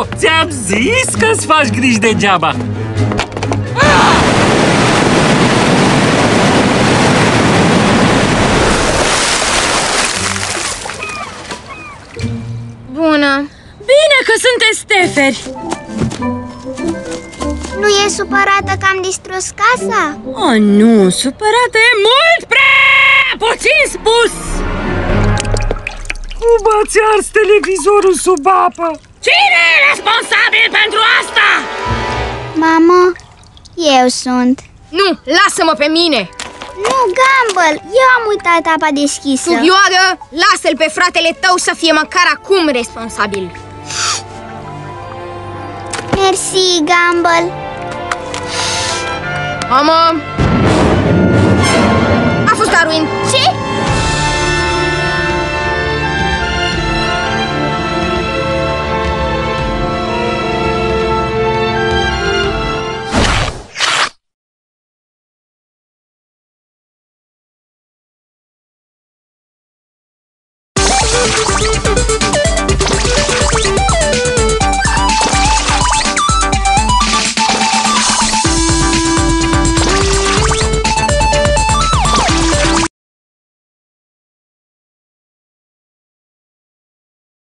Aoleu, ți-am zis că-ți faci griji degeaba. Bună! Bine că sunteți steferi! Nu e supărată că am distrus casa? Oh, nu, supărată e mult prea puțin spus! Cum ați ars televizorul sub apă? Cine e responsabil pentru asta? Mamă, eu sunt. Nu, lasă-mă pe mine! Nu, Gumball, eu am uitat apa deschisă. Tuvioară, lasă-l pe fratele tău să fie măcar acum responsabil. Mersi, Gumball. Mamă! A fost Darwin. Ce?